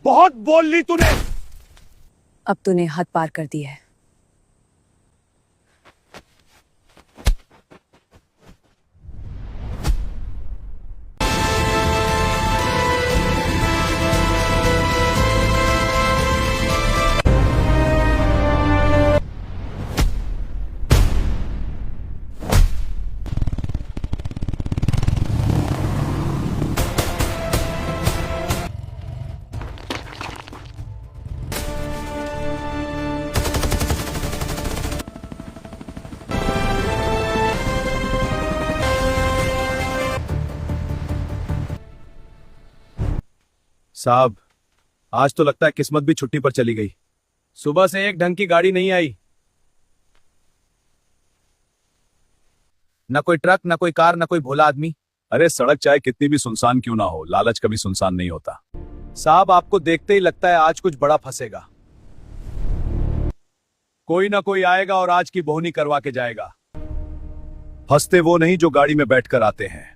बहुत बोल ली तूने। अब तूने हद पार कर दी है। साहब, आज तो लगता है किस्मत भी छुट्टी पर चली गई। सुबह से एक ढंग की गाड़ी नहीं आई, न कोई ट्रक, न कोई कार, न कोई भोला आदमी। अरे सड़क चाहे कितनी भी सुनसान क्यों ना हो, लालच कभी सुनसान नहीं होता। साहब, आपको देखते ही लगता है आज कुछ बड़ा फंसेगा। कोई ना कोई आएगा और आज की बोहनी करवा के जाएगा। फंसते वो नहीं जो गाड़ी में बैठकर आते हैं,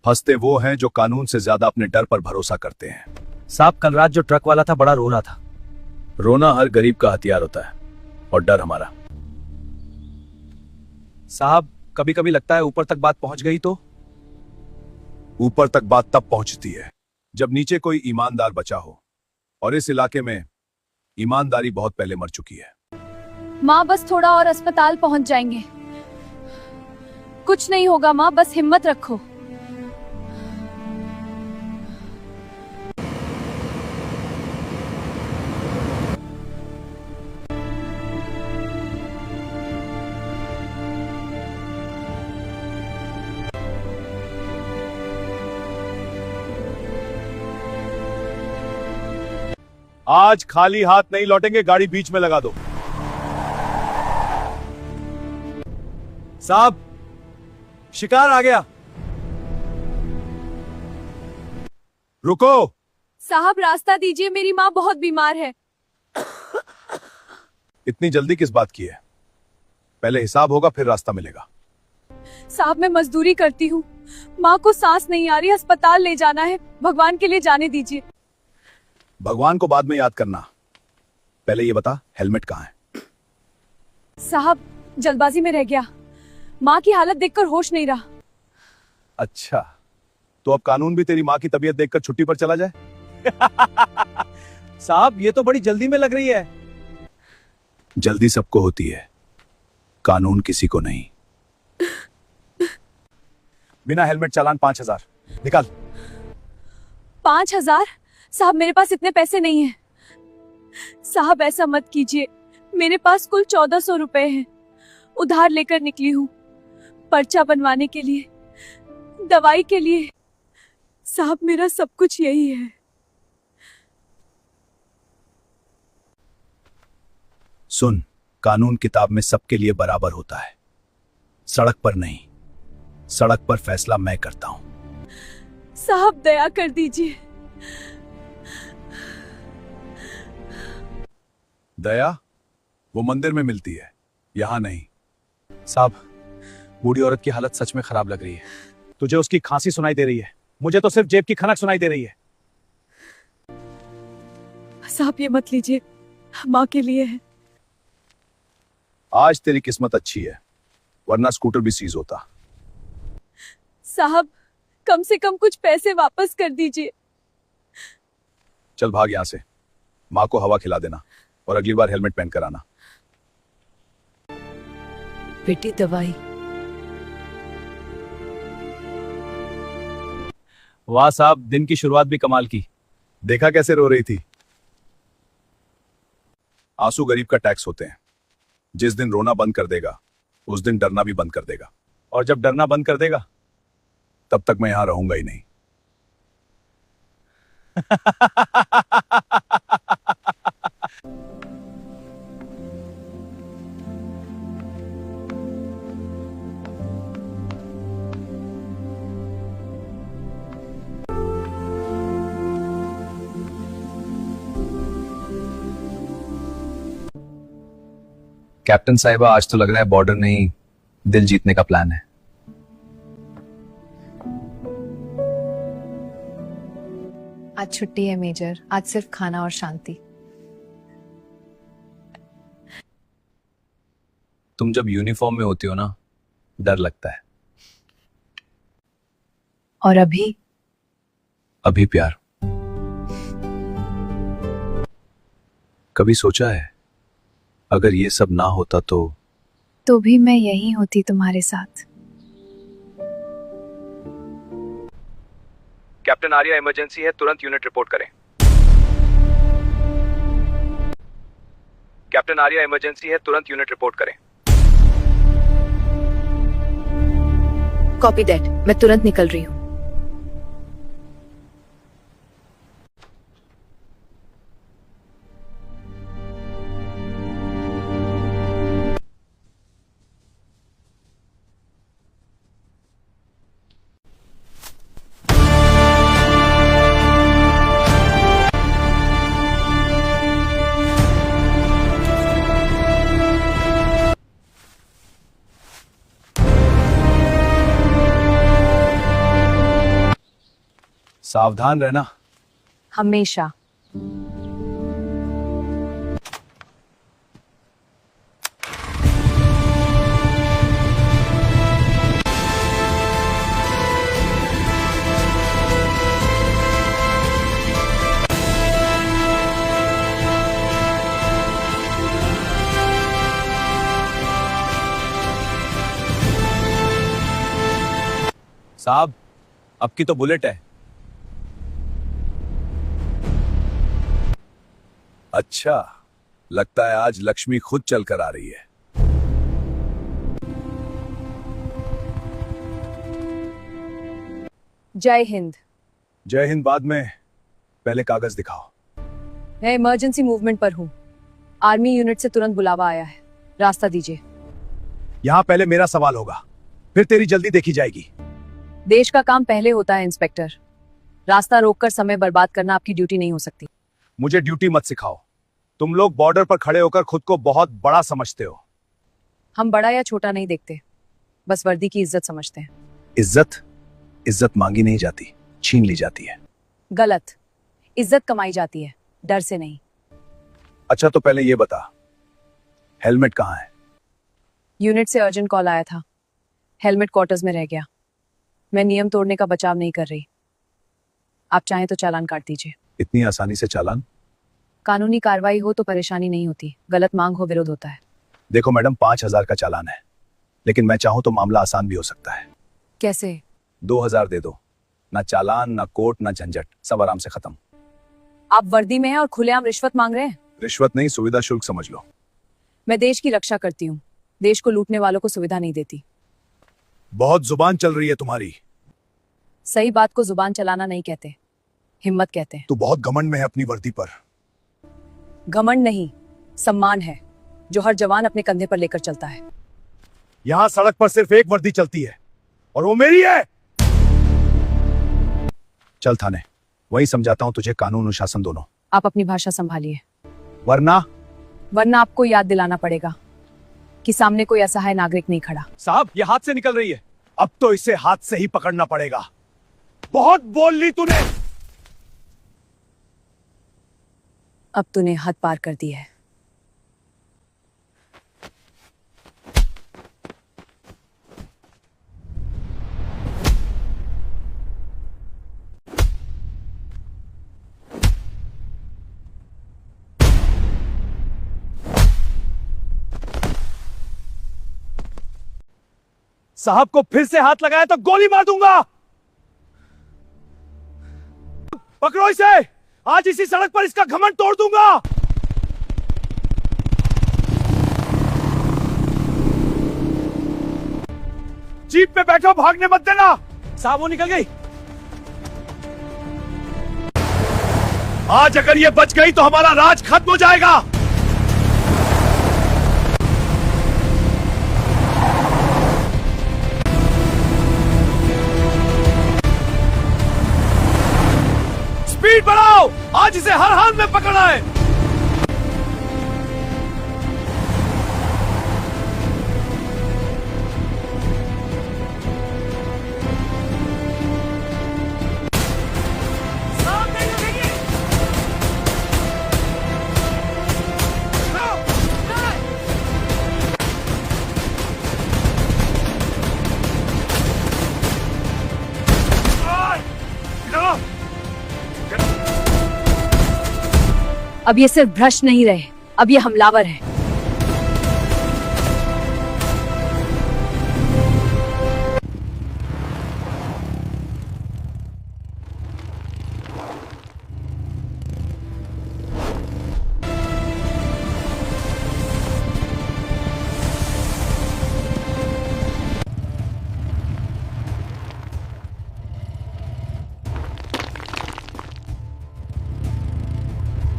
फंसते वो हैं जो कानून से ज्यादा अपने डर पर भरोसा करते हैं। साहब, कल रात जो ट्रक वाला था बड़ा रो रहा था। रोना हर गरीब का हथियार होता है और डर हमारा। साहब, कभी कभी लगता है ऊपर तक बात पहुंच गई तो। ऊपर तक बात तब पहुंचती है जब नीचे कोई ईमानदार बचा हो, और इस इलाके में ईमानदारी बहुत पहले मर चुकी है। माँ, बस थोड़ा और अस्पताल पहुंच जाएंगे। कुछ नहीं होगा माँ, बस हिम्मत रखो। आज खाली हाथ नहीं लौटेंगे, गाड़ी बीच में लगा दो। साहब, शिकार आ गया। रुको। साहब, रास्ता दीजिए, मेरी माँ बहुत बीमार है। इतनी जल्दी किस बात की है? पहले हिसाब होगा फिर रास्ता मिलेगा। साहब, मैं मजदूरी करती हूँ, माँ को सांस नहीं आ रही, अस्पताल ले जाना है, भगवान के लिए जाने दीजिए। भगवान को बाद में याद करना, पहले ये बता हेलमेट कहाँ है? साहब, जल्दबाजी में रह गया, माँ की हालत देखकर होश नहीं रहा। अच्छा, तो अब कानून भी तेरी माँ की तबीयत देखकर छुट्टी पर चला जाए? साहब, ये तो बड़ी जल्दी में लग रही है। जल्दी सबको होती है, कानून किसी को नहीं। बिना हेलमेट चालान 5,000। निकाल। 5,000? साहब, मेरे पास इतने पैसे नहीं हैं। साहब, ऐसा मत कीजिए, मेरे पास कुल 1,400 रुपए हैं, उधार लेकर निकली हूँ, पर्चा बनवाने के लिए, दवाई के लिए। साहब, मेरा सब कुछ यही है। सुन, कानून किताब में सबके लिए बराबर होता है, सड़क पर नहीं। सड़क पर फैसला मैं करता हूं। साहब, दया कर दीजिए। दया वो मंदिर में मिलती है, यहां नहीं। साहब, बूढ़ी औरत की हालत सच में खराब लग रही है। तुझे उसकी खांसी सुनाई दे रही है, मुझे तो सिर्फ जेब की खनक सुनाई दे रही है। साहब, ये मत लीजिए, माँ के लिए है। आज तेरी किस्मत अच्छी है, वरना स्कूटर भी सीज होता। साहब, कम से कम कुछ पैसे वापस कर दीजिए। चल भाग यहां से, माँ को हवा खिला देना और अगली बार हेलमेट पहनकर आना। बेटी, दवाई। वाह साहब, दिन की शुरुआत भी कमाल की। देखा कैसे रो रही थी? आंसू गरीब का टैक्स होते हैं। जिस दिन रोना बंद कर देगा, उस दिन डरना भी बंद कर देगा। और जब डरना बंद कर देगा, तब तक मैं यहां रहूंगा ही नहीं। कैप्टन साहिबा, आज तो लग रहा है बॉर्डर नहीं दिल जीतने का प्लान है। आज छुट्टी है मेजर, आज सिर्फ खाना और शांति। तुम जब यूनिफॉर्म में होती हो ना, डर लगता है। और अभी अभी प्यार। कभी सोचा है अगर ये सब ना होता तो भी मैं यही होती तुम्हारे साथ। कैप्टन आर्या, इमरजेंसी है, तुरंत यूनिट रिपोर्ट करें। कैप्टन आर्या, इमरजेंसी है, तुरंत यूनिट रिपोर्ट करें। कॉपी दैट, मैं तुरंत निकल रही हूँ। सावधान रहना। हमेशा। साहब, अब की तो बुलेट है। अच्छा, लगता है आज लक्ष्मी खुद चल कर आ रही है। जय हिंद। जय हिंद बाद में, पहले कागज दिखाओ। मैं इमरजेंसी मूवमेंट पर हूँ। आर्मी यूनिट से तुरंत बुलावा आया है, रास्ता दीजिए। यहां पहले मेरा सवाल होगा, फिर तेरी जल्दी देखी जाएगी। देश का काम पहले होता है इंस्पेक्टर। रास्ता रोककर समय बर्बाद करना आपकी ड्यूटी नहीं हो सकती। मुझे ड्यूटी मत सिखाओ। तुम लोग बॉर्डर पर खड़े होकर खुद को बहुत बड़ा समझते हो। हम बड़ा या छोटा नहीं देखते, बस वर्दी की इज्जत समझते हैं। इज्जत मांगी नहीं जाती, छीन ली जाती है। गलत। इज्जत कमाई जाती है, डर से नहीं। अच्छा तो पहले ये बता, हेलमेट कहाँ है? यूनिट से अर्जेंट कॉल आया था, हेलमेट क्वार्टर्स में रह गया। मैं नियम तोड़ने का बचाव नहीं कर रही। आप चाहें तो चालान काट दीजिए। इतनी आसानी से चालान? कानूनी कार्रवाई हो तो परेशानी नहीं होती, गलत मांग हो विरोध होता है। देखो मैडम, 5,000 का चालान है, लेकिन मैं चाहूं तो मामला आसान भी हो सकता है। कैसे? 2,000 दे दो, ना चालान, ना कोर्ट, ना झंझट, सब आराम से खत्म। आप वर्दी में हैं और खुलेआम रिश्वत मांग रहे हैं। रिश्वत नहीं, सुविधा शुल्क समझ लो। मैं देश की रक्षा करती हूँ, देश को लूटने वालों को सुविधा नहीं देती। बहुत जुबान चल रही है तुम्हारी। सही बात को जुबान चलाना नहीं कहते, हिम्मत कहते हैं। तू बहुत घमंड में है अपनी वर्दी पर। घमंड नहीं, सम्मान है, जो हर जवान अपने कंधे पर लेकर चलता है। यहां सड़क पर सिर्फ एक वर्दी चलती है, और वो मेरी है। चल थाने, वही समझाता हूं तुझे कानून अनुशासन दोनों। आप अपनी भाषा संभालिए, वरना आपको याद दिलाना पड़ेगा कि सामने कोई असहाय नागरिक नहीं खड़ा। साहब, ये हाथ से निकल रही है। अब तो इसे हाथ से ही पकड़ना पड़ेगा। बहुत बोल ली तूने। अब तूने हद पार कर दी है। साहब को फिर से हाथ लगाया तो गोली मार दूंगा। पकड़ो इसे, आज इसी सड़क पर इसका घमंड तोड़ दूंगा। जीप पे बैठो, भागने मत देना। साहब वो निकल गई। आज अगर ये बच गई तो हमारा राज खत्म हो जाएगा। स्पीड बढ़ाओ, आज इसे हर हाल में पकड़ना है। सामने लगेगी। अब ये सिर्फ भ्रष्ट नहीं रहे, अब ये हमलावर है।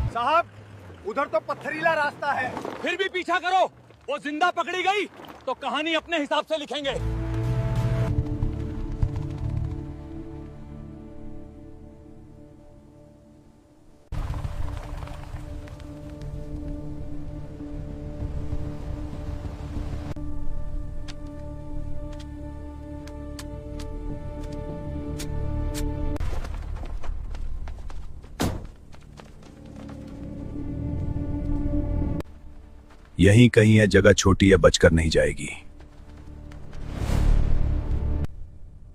साहब, उधर तो पत्थरीला रास्ता है। फिर भी पीछा करो, वो जिंदा पकड़ी गई तो कहानी अपने हिसाब से लिखेंगे। यहीं कहीं है, जगह छोटी है, बचकर नहीं जाएगी।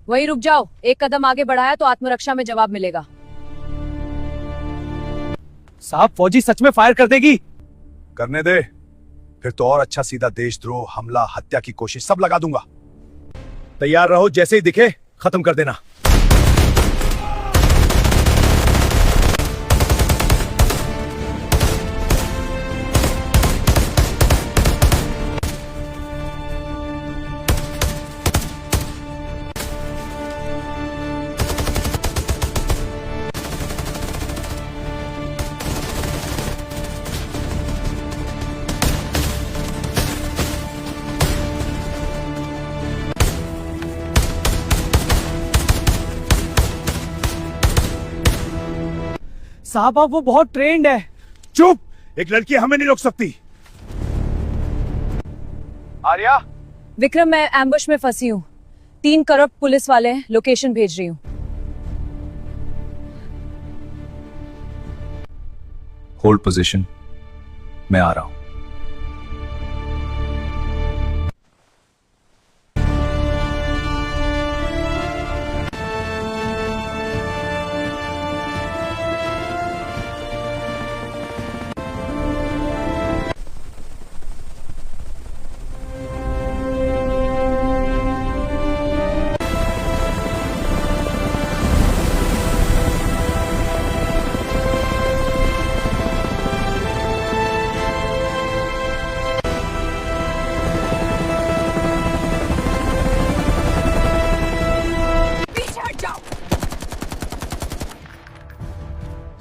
वहीं रुक जाओ, एक कदम आगे बढ़ाया तो आत्मरक्षा में जवाब मिलेगा। साहब, फौजी सच में फायर कर देगी। करने दे, फिर तो और अच्छा सीधा देशद्रोह, हमला, हत्या की कोशिश सब लगा दूंगा। तैयार रहो, जैसे ही दिखे खत्म कर देना। साहब, अब वो बहुत ट्रेंड है। चुप, एक लड़की हमें नहीं रोक सकती। आर्या, विक्रम, मैं एम्बुश में फंसी हूँ। 3 करप्ट पुलिस वाले हैं, लोकेशन भेज रही हूँ। होल्ड पोजीशन, मैं आ रहा हूं।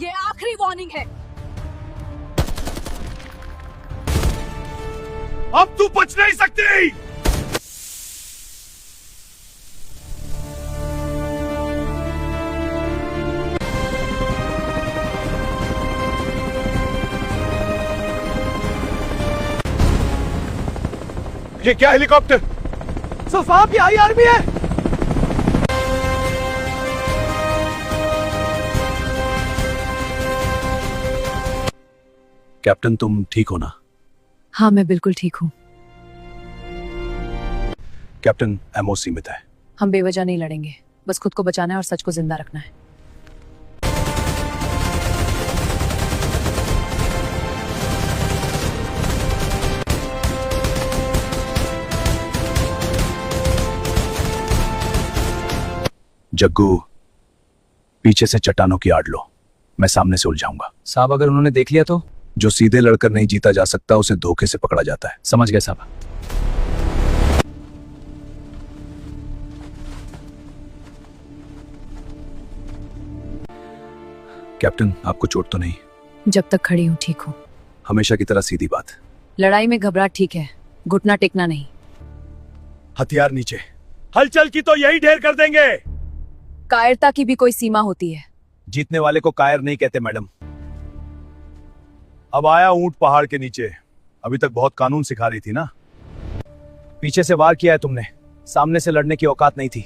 ये आखिरी वार्निंग है। अब तू बच नहीं सकती। ये क्या हेलीकॉप्टर? साहब, ये आईआरबी है। कैप्टन, तुम ठीक हो ना? हाँ, मैं बिल्कुल ठीक हूँ। कैप्टन, एमओ सीमित है। हम बेवजह नहीं लड़ेंगे, बस खुद को बचाना है और सच को जिंदा रखना है। जग्गू, पीछे से चट्टानों की आड़ लो, मैं सामने से उलझाऊंगा। साहब, अगर उन्होंने देख लिया तो? जो सीधे लड़कर नहीं जीता जा सकता, उसे धोखे से पकड़ा जाता है। समझ गए साहब। कैप्टन, आपको चोट तो नहीं? जब तक खड़ी हूँ ठीक हूँ। हमेशा की तरह सीधी बात। लड़ाई में घबराहट ठीक है, घुटना टेकना नहीं। हथियार नीचे। हलचल की तो यही ढेर कर देंगे। कायरता की भी कोई सीमा होती है। जीतने वाले को कायर नहीं कहते मैडम। अब आया ऊंट पहाड़ के नीचे। अभी तक बहुत कानून सिखा रही थी ना। पीछे से वार किया है तुमने, सामने से लड़ने की औकात नहीं थी।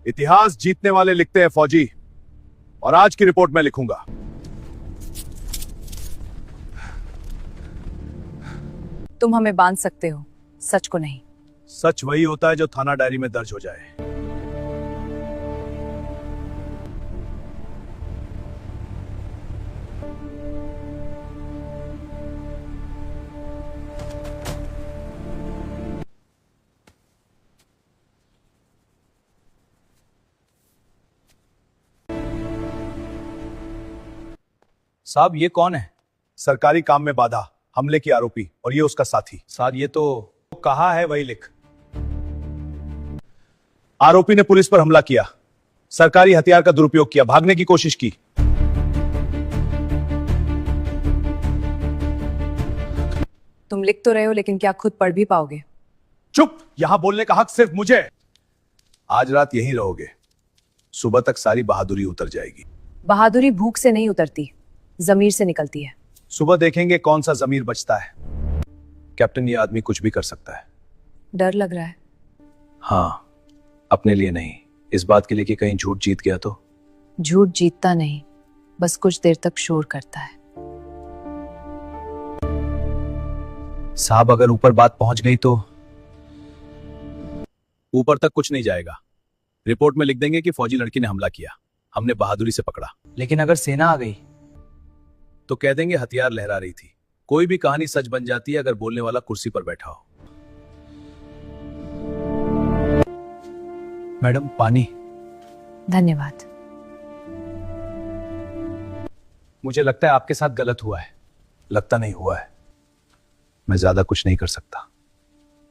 इतिहास जीतने वाले लिखते हैं फौजी, और आज की रिपोर्ट मैं लिखूंगा। तुम हमें बांध सकते हो, सच को नहीं। सच वही होता है जो थाना डायरी में दर्ज हो जाए। साहब ये कौन है? सरकारी काम में बाधा, हमले की आरोपी, और ये उसका साथी। सर ये तो कहा है वही लिख। आरोपी ने पुलिस पर हमला किया, सरकारी हथियार का दुरुपयोग किया, भागने की कोशिश की। तुम लिख तो रहे हो, लेकिन क्या खुद पढ़ भी पाओगे? चुप, यहां बोलने का हक सिर्फ मुझे। आज रात यहीं रहोगे, सुबह तक सारी बहादुरी उतर जाएगी। बहादुरी भूख से नहीं उतरती, जमीर से निकलती है। सुबह देखेंगे कौन सा जमीर बचता है। कैप्टन, ये आदमी कुछ भी कर सकता है। डर लग रहा है? हाँ, अपने लिए नहीं, इस बात के लिए कि कहीं झूठ जीत गया तो। झूठ जीतता नहीं, बस कुछ देर तक शोर करता है। साहब अगर ऊपर बात पहुंच गई तो? ऊपर तक कुछ नहीं जाएगा, रिपोर्ट में लिख देंगे कि फौजी लड़की ने हमला किया, हमने बहादुरी से पकड़ा। लेकिन अगर सेना आ गई तो कह देंगे हथियार लहरा रही थी। कोई भी कहानी सच बन जाती है अगर बोलने वाला कुर्सी पर बैठा हो। मैडम पानी। धन्यवाद। मुझे लगता है आपके साथ गलत हुआ है। लगता नहीं हुआ है, मैं ज्यादा कुछ नहीं कर सकता।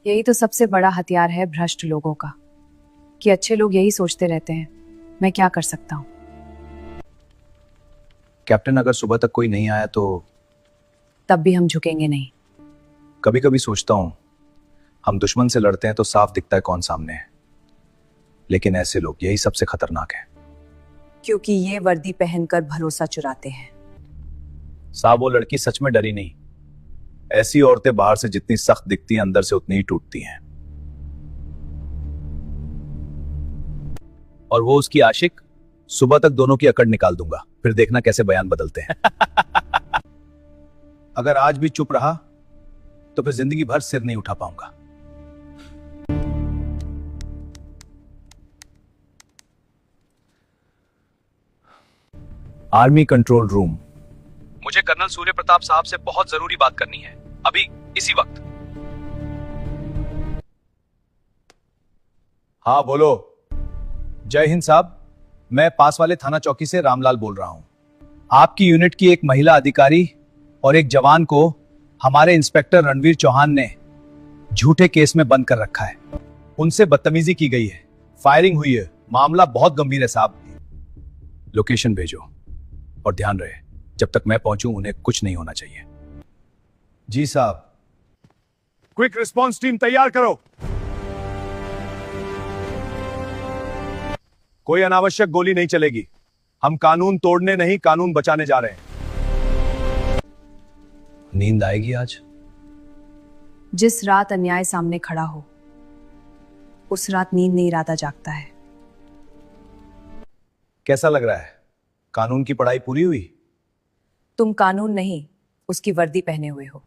यही तो सबसे बड़ा हथियार है भ्रष्ट लोगों का, कि अच्छे लोग यही सोचते रहते हैं मैं क्या कर सकता हूं। कैप्टन, अगर सुबह तक कोई नहीं आया तो? तब भी हम झुकेंगे नहीं। कभी कभी सोचता हूं, हम दुश्मन से लड़ते हैं तो साफ दिखता है कौन सामने है, लेकिन ऐसे लोग यही सबसे खतरनाक है। क्योंकि ये वर्दी पहनकर भरोसा चुराते हैं। साहब वो लड़की सच में डरी नहीं। ऐसी औरतें बाहर से जितनी सख्त दिखती हैं अंदर से उतनी ही टूटती हैं। और वो उसकी आशिक। सुबह तक दोनों की अकड़ निकाल दूंगा, फिर देखना कैसे बयान बदलते हैं। अगर आज भी चुप रहा तो फिर जिंदगी भर सिर नहीं उठा पाऊंगा। Army control room. मुझे कर्नल सूर्य प्रताप साहब से बहुत जरूरी बात करनी है, अभी इसी वक्त। हाँ बोलो। जय हिंद साहब, मैं पास वाले थाना चौकी से रामलाल बोल रहा हूं। आपकी यूनिट की एक महिला अधिकारी और एक जवान को हमारे इंस्पेक्टर रणवीर चौहान ने झूठे केस में बंद कर रखा है। उनसे बदतमीजी की गई है, फायरिंग हुई है, मामला बहुत गंभीर है साहब। लोकेशन भेजो और ध्यान रहे जब तक मैं पहुंचूं उन्हें कुछ नहीं होना चाहिए। जी साहब। क्विक रिस्पांस टीम तैयार करो। कोई अनावश्यक गोली नहीं चलेगी। हम कानून तोड़ने नहीं, कानून बचाने जा रहे हैं। नींद आएगी आज? जिस रात अन्याय सामने खड़ा हो उस रात नींद नहीं, इरादा जागता है। कैसा लग रहा है? कानून की पढ़ाई पूरी हुई? तुम कानून नहीं, उसकी वर्दी पहने हुए हो।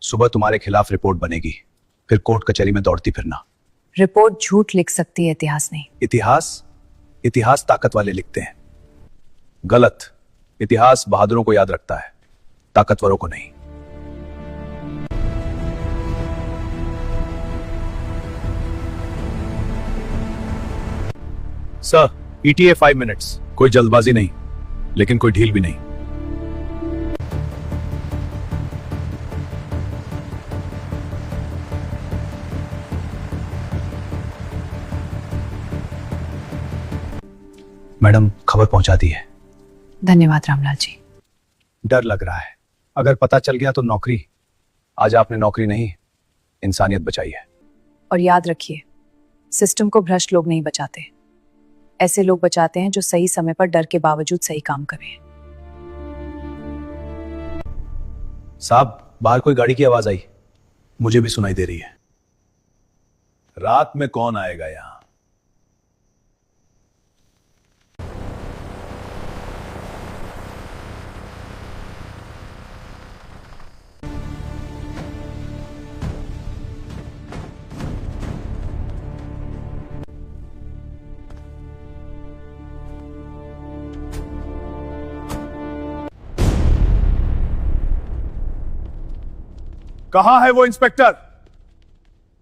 सुबह तुम्हारे खिलाफ रिपोर्ट बनेगी, फिर कोर्ट कचहरी में दौड़ती फिरना। रिपोर्ट झूठ लिख सकती है, इतिहास नहीं। इतिहास ताकत वाले लिखते हैं। गलत। इतिहास बहादुरों को याद रखता है, ताकतवरों को नहीं। Sir, ETA 5 minutes. कोई जल्दबाजी नहीं, लेकिन कोई ढील भी नहीं। मैडम, खबर पहुंचा दी है। धन्यवाद रामलाल जी। डर लग रहा है, अगर पता चल गया तो नौकरी। आज आपने नौकरी नहीं, इंसानियत बचाई है। और याद रखिए, सिस्टम को भ्रष्ट लोग नहीं बचाते, ऐसे लोग बचाते हैं जो सही समय पर डर के बावजूद सही काम करें। साहब, बाहर कोई गाड़ी की आवाज आई, मुझे भी सुनाई दे रही है। रात में कौन आएगा यहां? कहां है वो इंस्पेक्टर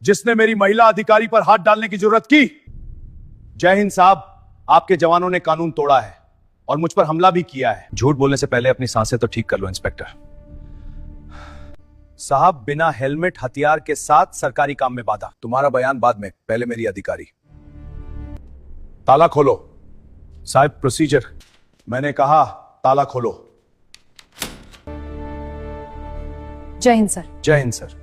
जिसने मेरी महिला अधिकारी पर हाथ डालने की जरूरत की? जय हिंद साहब, आपके जवानों ने कानून तोड़ा है, और मुझ पर हमला भी किया है। झूठ बोलने से पहले अपनी सांसें तो ठीक कर लो इंस्पेक्टर साहब। बिना हेलमेट हथियार के साथ सरकारी काम में बाधा। तुम्हारा बयान बाद में, पहले मेरी अधिकारी। ताला खोलो साहब। प्रोसीजर। मैंने कहा ताला खोलो। जय हिंद सर। जय Hind sir.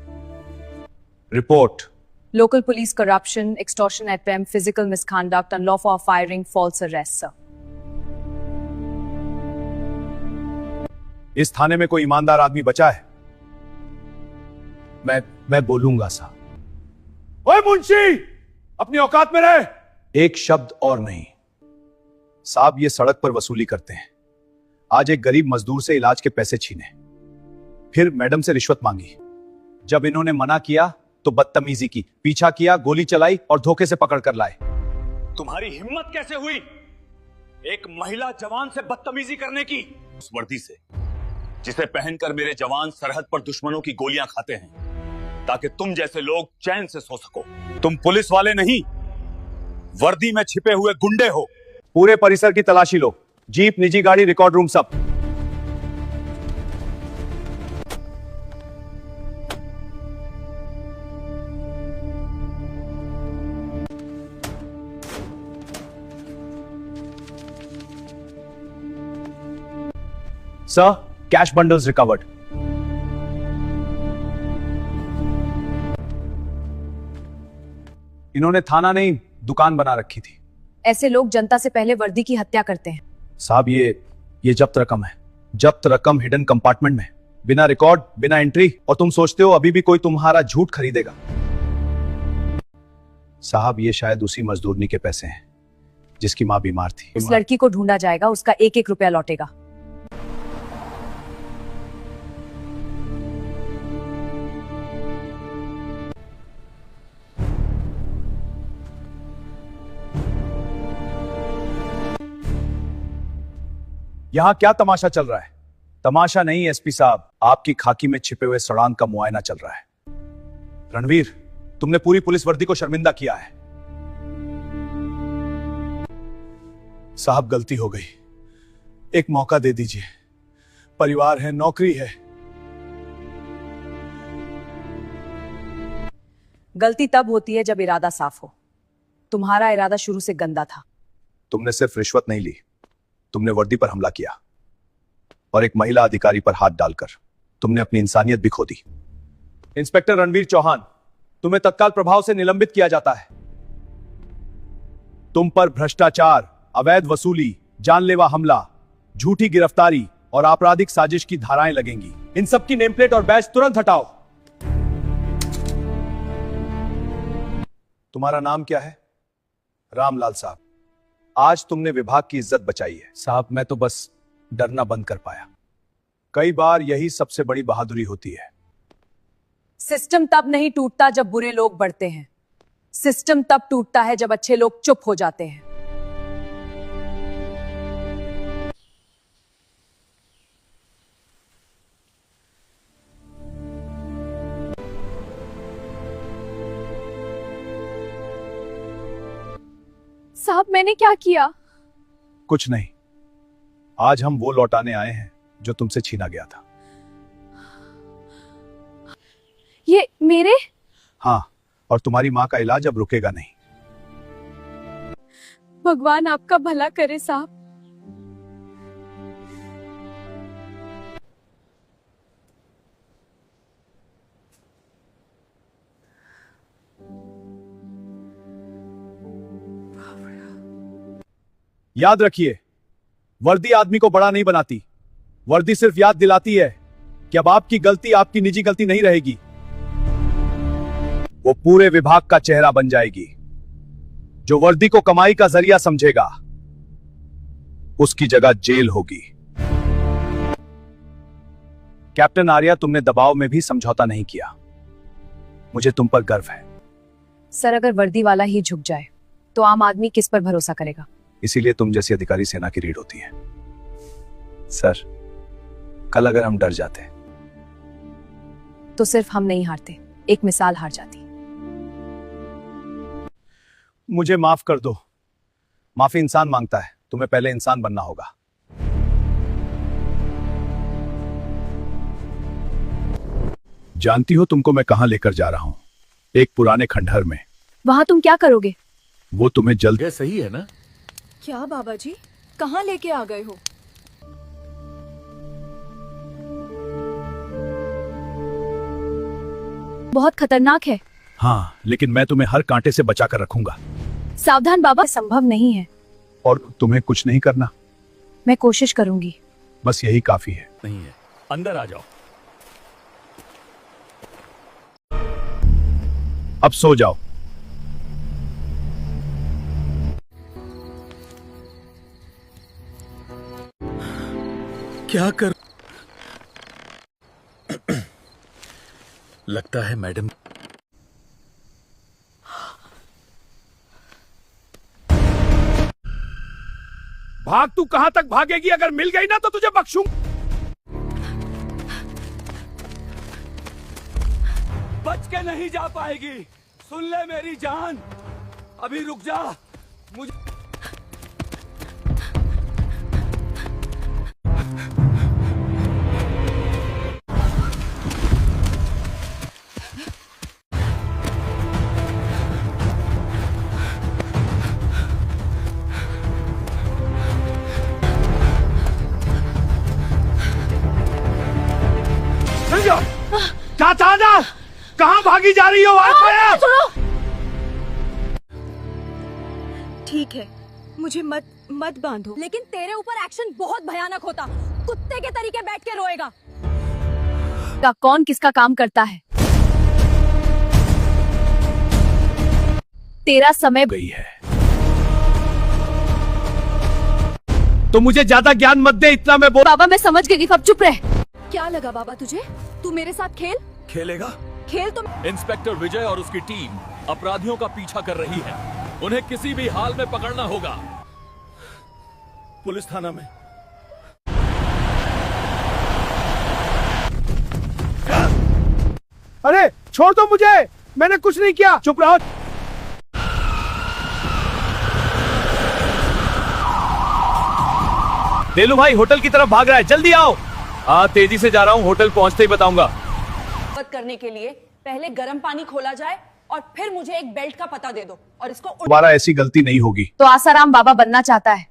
Report. Local police corruption, extortion attempt, physical misconduct, unlawful firing, false arrest, sir. इस थाने में कोई ईमानदार आदमी बचा है? मैं बोलूंगा साहब। ओए मुंशी, अपनी औकात में रहे। एक शब्द और नहीं साहब। ये सड़क पर वसूली करते हैं। आज एक गरीब मजदूर से इलाज के पैसे छीने, फिर मैडम से रिश्वत मांगी। जब इन्होंने मना किया तो बदतमीजी की, पीछा किया, गोली चलाई और धोखे से पकड़ कर लाए। तुम्हारी हिम्मत कैसे हुई एक महिला जवान से बदतमीजी करने की? उस वर्दी से जिसे पहनकर मेरे जवान सरहद पर दुश्मनों की गोलियां खाते हैं ताकि तुम जैसे लोग चैन से सो सको। तुम पुलिस वाले नहीं, वर्दी में छिपे हुए गुंडे हो। पूरे परिसर की तलाशी लो। जीप, निजी गाड़ी, रिकॉर्ड रूम, सब। Sir, cash bundles recovered. इन्होंने थाना नहीं, दुकान बना रखी थी। ऐसे लोग जनता से पहले वर्दी की हत्या करते हैं। साहब ये जब्त रकम है। जब्त रकम हिडन कंपार्टमेंट में, बिना रिकॉर्ड, बिना एंट्री। और तुम सोचते हो अभी भी कोई तुम्हारा झूठ खरीदेगा? साहब ये शायद उसी मजदूरनी के पैसे हैं जिसकी मां बीमार थी। इस लड़की को ढूंढा जाएगा, उसका एक एक रुपया लौटेगा। यहां क्या तमाशा चल रहा है? तमाशा नहीं एसपी साहब, आपकी खाकी में छिपे हुए सड़ांग का मुआयना चल रहा है। रणवीर, तुमने पूरी पुलिस वर्दी को शर्मिंदा किया है। साहब गलती हो गई, एक मौका दे दीजिए। परिवार है, नौकरी है। गलती तब होती है जब इरादा साफ हो। तुम्हारा इरादा शुरू से गंदा था। तुमने सिर्फ रिश्वत नहीं ली, तुमने वर्दी पर हमला किया और एक महिला अधिकारी पर हाथ डालकर तुमने अपनी इंसानियत भी खो दी। इंस्पेक्टर रणवीर चौहान, तुम्हें तत्काल प्रभाव से निलंबित किया जाता है। तुम पर भ्रष्टाचार, अवैध वसूली, जानलेवा हमला, झूठी गिरफ्तारी और आपराधिक साजिश की धाराएं लगेंगी। इन सब की नेम प्लेट और बैच तुरंत हटाओ। तुम्हारा नाम क्या है? रामलाल साहब। आज तुमने विभाग की इज्जत बचाई है। साहब मैं तो बस डरना बंद कर पाया। कई बार यही सबसे बड़ी बहादुरी होती है। सिस्टम तब नहीं टूटता जब बुरे लोग बढ़ते हैं। सिस्टम तब टूटता है जब अच्छे लोग चुप हो जाते हैं। साहब मैंने क्या किया? कुछ नहीं, आज हम वो लौटाने आए हैं जो तुमसे छीना गया था। ये मेरे? हाँ, और तुम्हारी मां का इलाज अब रुकेगा नहीं। भगवान आपका भला करे साहब। याद रखिए, वर्दी आदमी को बड़ा नहीं बनाती। वर्दी सिर्फ याद दिलाती है कि अब आपकी गलती आपकी निजी गलती नहीं रहेगी, वो पूरे विभाग का चेहरा बन जाएगी। जो वर्दी को कमाई का जरिया समझेगा उसकी जगह जेल होगी। कैप्टन आर्या, तुमने दबाव में भी समझौता नहीं किया। मुझे तुम पर गर्व है। सर, अगर वर्दी वाला ही झुक जाए तो आम आदमी किस पर भरोसा करेगा? इसीलिए तुम जैसी अधिकारी सेना की रीढ़ होती है। सर, कल अगर हम डर जाते तो सिर्फ हम नहीं हारते, एक मिसाल हार जाती। मुझे माफ कर दो। माफी इंसान मांगता है, तुम्हें पहले इंसान बनना होगा। जानती हो तुमको मैं कहां लेकर जा रहा हूं? एक पुराने खंडहर में। वहां तुम क्या करोगे? वो तुम्हें जल्द। ये सही है ना? क्या बाबा जी, कहाँ लेके आ गए हो? बहुत खतरनाक है। हाँ, लेकिन मैं तुम्हें हर कांटे से बचा कर रखूंगा। सावधान बाबा। संभव नहीं है। और तुम्हें कुछ नहीं करना, मैं कोशिश करूंगी। बस यही काफी है। नहीं है। अंदर आ जाओ। अब सो जाओ। क्या कर लगता है मैडम। भाग, तू कहां तक भागेगी? अगर मिल गई ना तो तुझे बख्शूं। बच के नहीं जा पाएगी। सुन ले मेरी जान, अभी रुक जा। मुझे चाचा, कहां भागी जा रही हो? ठीक है, मुझे मत बांधो। लेकिन तेरे ऊपर एक्शन बहुत भयानक होता। कुत्ते के तरीके बैठ के रोएगा। का कौन किसका काम करता है? तेरा समय गई है तो मुझे ज्यादा ज्ञान मत दे, इतना मैं बोल। बाबा मैं समझ गई, अब चुप रह। क्या लगा बाबा तुझे? तू मेरे साथ खेलेगा? खेल तो इंस्पेक्टर विजय और उसकी टीम अपराधियों का पीछा कर रही है। उन्हें किसी भी हाल में पकड़ना होगा। पुलिस थाना में। अरे छोड़ दो मुझे, मैंने कुछ नहीं किया। चुप रहो। देलू भाई होटल की तरफ भाग रहा है, जल्दी आओ। हाँ तेजी से जा रहा हूँ, होटल पहुंचते ही बताऊंगा। करने के लिए पहले गर्म पानी खोला जाए और फिर मुझे एक बेल्ट का पता दे दो और इसको दोबारा ऐसी गलती नहीं होगी। तो आसाराम बाबा बनना चाहता है।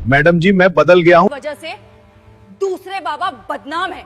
मैडम जी मैं बदल गया हूँ। वजह से दूसरे बाबा बदनाम है।